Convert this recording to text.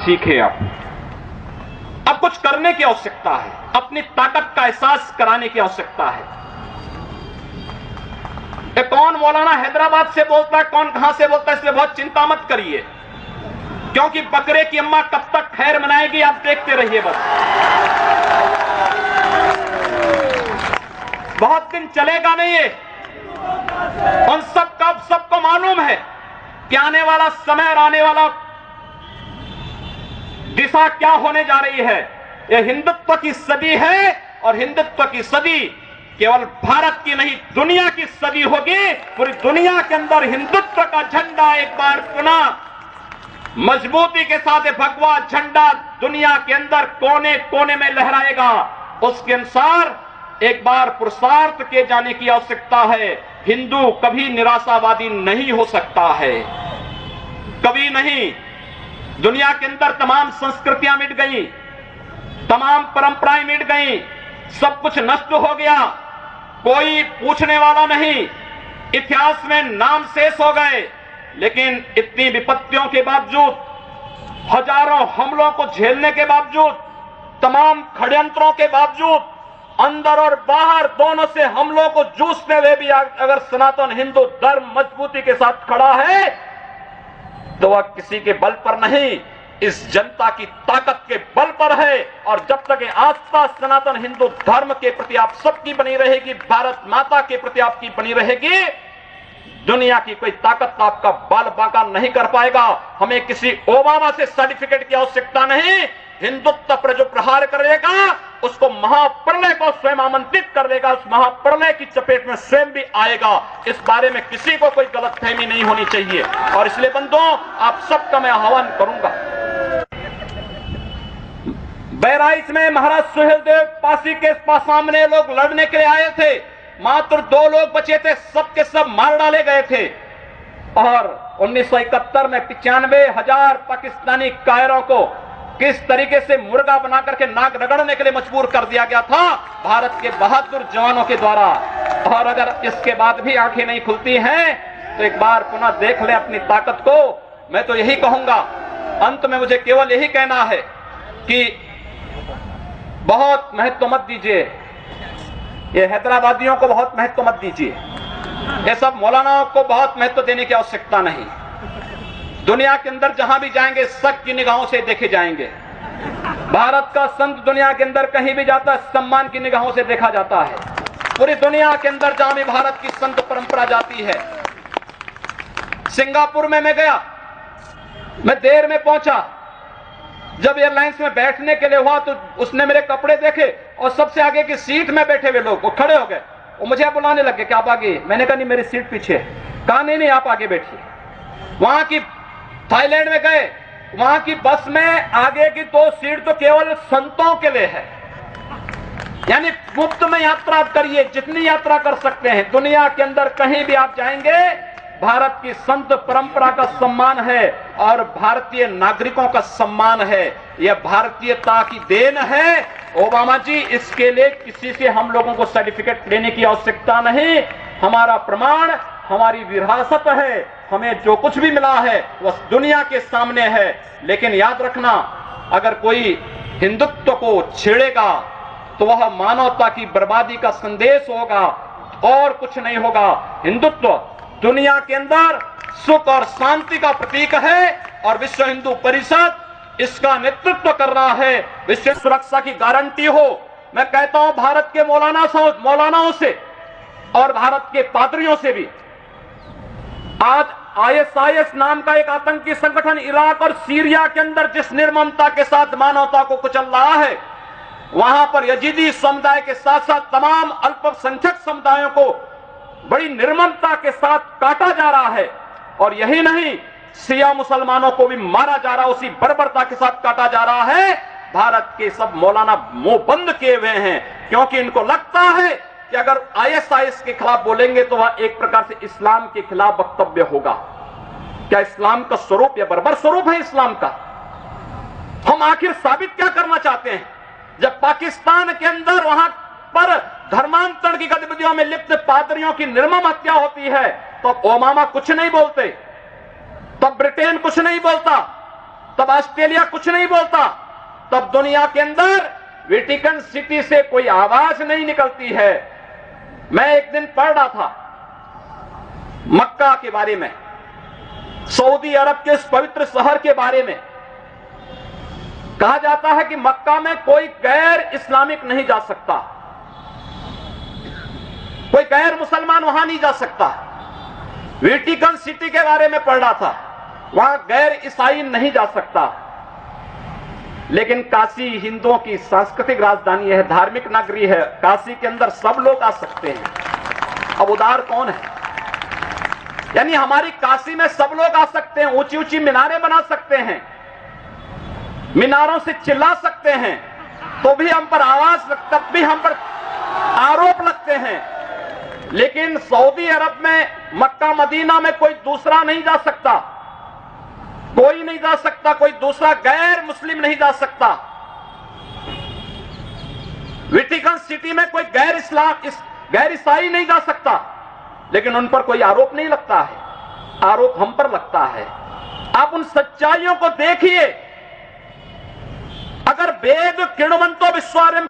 सीखे। अब कुछ करने की आवश्यकता है, अपनी ताकत का एहसास कराने की आवश्यकता है। कौन मौलाना हैदराबाद से बोलता है, कौन कहां से बोलता है, इसलिए बहुत चिंता मत करिए, क्योंकि बकरे की अम्मा कब तक खैर मनाएगी आप देखते रहिए। बस बहुत दिन चलेगा नहीं ये। उन सबको मालूम है कि आने वाला समय और आने वाला दिशा क्या होने जा रही है। यह हिंदुत्व की सदी है और हिंदुत्व की सदी केवल भारत की नहीं दुनिया की सदी होगी। पूरी दुनिया के अंदर हिंदुत्व का झंडा एक बार पुनः मजबूती के साथ भगवा झंडा दुनिया के अंदर कोने कोने में लहराएगा। उसके अनुसार एक बार पुरुषार्थ किए जाने की आवश्यकता है। हिंदू कभी निराशावादी नहीं हो सकता है, कभी नहीं। दुनिया के अंदर तमाम संस्कृतियां मिट गई, तमाम परंपराएं मिट गई, सब कुछ नष्ट हो गया, कोई पूछने वाला नहीं, इतिहास में नाम शेष हो गए। लेकिन इतनी विपत्तियों के बावजूद, हजारों हमलों को झेलने के बावजूद, तमाम षड्यंत्रों के बावजूद, अंदर और बाहर दोनों से हमलों को जूझते हुए भी अगर सनातन हिंदू धर्म मजबूती के साथ खड़ा है तो वह किसी के बल पर नहीं, इस जनता की ताकत के बल पर है। और जब तक ये आस्था सनातन हिंदू धर्म के प्रति आप सबकी बनी रहेगी, भारत माता के प्रति आपकी बनी रहेगी, दुनिया की कोई ताकत आपका बाल बांका नहीं कर पाएगा। हमें किसी ओबामा से सर्टिफिकेट की आवश्यकता नहीं। हिंदुत्व पर जो प्रहार करेगा उसको महाप्रलय को स्वयं आमंत्रित कर देगा, उस महाप्रलय की चपेट में स्वयं भी आएगा। इस बारे में किसी को कोई गलतफहमी नहीं होनी चाहिए। और इसलिए बंधुओं, आप सबका मैं आह्वान करूंगा। बहराइच में महाराज सुहेलदेव पासी के सामने लोग लड़ने के लिए आए थे, मात्र 2 लोग बचे थे, सब के सब मार डाले गए थे। और 1971 में 95,000 पाकिस्तानी कायरों को किस तरीके से मुर्गा बना करके नाक रगड़ने के लिए मजबूर कर दिया गया था भारत के बहादुर जवानों के द्वारा। और अगर इसके बाद भी आंखें नहीं खुलती हैं तो एक बार पुनः देख ले अपनी ताकत को। मैं तो यही कहूंगा, अंत में मुझे केवल यही कहना है कि बहुत महत्व मत दीजिए, ये हैदराबादियों को बहुत महत्व मत दीजिए, ये सब मौलानाओं को बहुत महत्व देने की आवश्यकता नहीं। दुनिया के अंदर जहां भी जाएंगे शक की निगाहों से देखे जाएंगे। भारत का संत दुनिया के अंदर कहीं भी जाता है सम्मान की निगाहों से देखा जाता है। पूरी दुनिया के अंदर जहां भी भारत की संत परंपरा जाती है। सिंगापुर में मैं गया, मैं देर में पहुंचा, जब एयरलाइंस में बैठने के लिए हुआ तो उसने मेरे कपड़े देखे और सबसे आगे की सीट में बैठे हुए लोग वो खड़े हो गए, वो मुझे बुलाने लगे कि आप आगे। मैंने कहा नहीं, मेरी सीट पीछे। कहा नहीं आप आगे बैठिए। वहां की थाईलैंड में गए, वहां की बस में आगे की 2 सीट तो केवल संतों के लिए है, यानी मुफ्त में यात्रा करिए, जितनी यात्रा कर सकते हैं। दुनिया के अंदर कहीं भी आप जाएंगे भारत की संत परंपरा का सम्मान है और भारतीय नागरिकों का सम्मान है। यह भारतीयता की देन है। ओबामा जी, इसके लिए किसी से हम लोगों को सर्टिफिकेट लेने की आवश्यकता नहीं। हमारा प्रमाण हमारी विरासत है, हमें जो कुछ भी मिला है वह दुनिया के सामने है। लेकिन याद रखना, अगर कोई हिंदुत्व को छेड़ेगा तो वह मानवता की बर्बादी का संदेश होगा और कुछ नहीं होगा। हिंदुत्व दुनिया के अंदर सुख और शांति का प्रतीक है और विश्व हिंदू परिषद इसका नेतृत्व कर रहा है। विश्व सुरक्षा की गारंटी हो। मैं कहता हूं भारत के मौलानाओं से और भारत के पादरियों से भी, आज ISIS नाम का एक आतंकी संगठन इराक और सीरिया के अंदर जिस निर्ममता के साथ मानवता को कुचल रहा है, वहां पर यजीदी समुदाय के साथ साथ तमाम अल्पसंख्यक समुदायों को बड़ी निर्ममता के साथ काटा जा रहा है। और यही नहीं, शिया मुसलमानों को भी मारा जा रहा है, उसी बर्बरता के साथ काटा जा रहा है। भारत के सब मौलाना मुंह बंद किए हुए हैं, क्योंकि इनको लगता है कि अगर ISIS के खिलाफ बोलेंगे तो वह एक प्रकार से इस्लाम के खिलाफ वक्तव्य होगा। क्या इस्लाम का स्वरूप या बर्बर स्वरूप है इस्लाम का? हम आखिर साबित क्या करना चाहते हैं? जब पाकिस्तान के अंदर वहां पर धर्मांतरण की गतिविधियों में लिप्त पादरियों की निर्मम हत्या होती है तो ओबामा कुछ नहीं बोलते, तब ब्रिटेन कुछ नहीं बोलता, तब ऑस्ट्रेलिया कुछ नहीं बोलता, तब दुनिया के अंदर वेटिकन सिटी से कोई आवाज नहीं निकलती है। मैं एक दिन पढ़ रहा था मक्का के बारे में, सऊदी अरब के इस पवित्र शहर के बारे में। कहा जाता है कि मक्का में कोई गैर इस्लामिक नहीं जा सकता, कोई गैर मुसलमान वहां नहीं जा सकता। वेटिकन सिटी के बारे में पढ़ रहा था, वहां गैर ईसाई नहीं जा सकता। लेकिन काशी हिंदुओं की सांस्कृतिक राजधानी है, धार्मिक नगरी है, काशी के अंदर सब लोग आ सकते हैं। अब उदार कौन है? यानी हमारी काशी में सब लोग आ सकते हैं, ऊंची ऊंची मीनारें बना सकते हैं, मीनारों से चिल्ला सकते हैं, तो भी हम पर आवाज, तब भी हम पर आरोप लगते हैं। लेकिन सऊदी अरब में, मक्का मदीना में कोई दूसरा नहीं जा सकता, कोई नहीं जा सकता, कोई दूसरा गैर मुस्लिम नहीं जा सकता। वेटिकन सिटी में कोई गैर ईसाई नहीं जा सकता, लेकिन उन पर कोई आरोप नहीं लगता है, आरोप हम पर लगता है। आप उन सच्चाइयों को देखिए। अगर वेद किण्वन्तो विश्वारं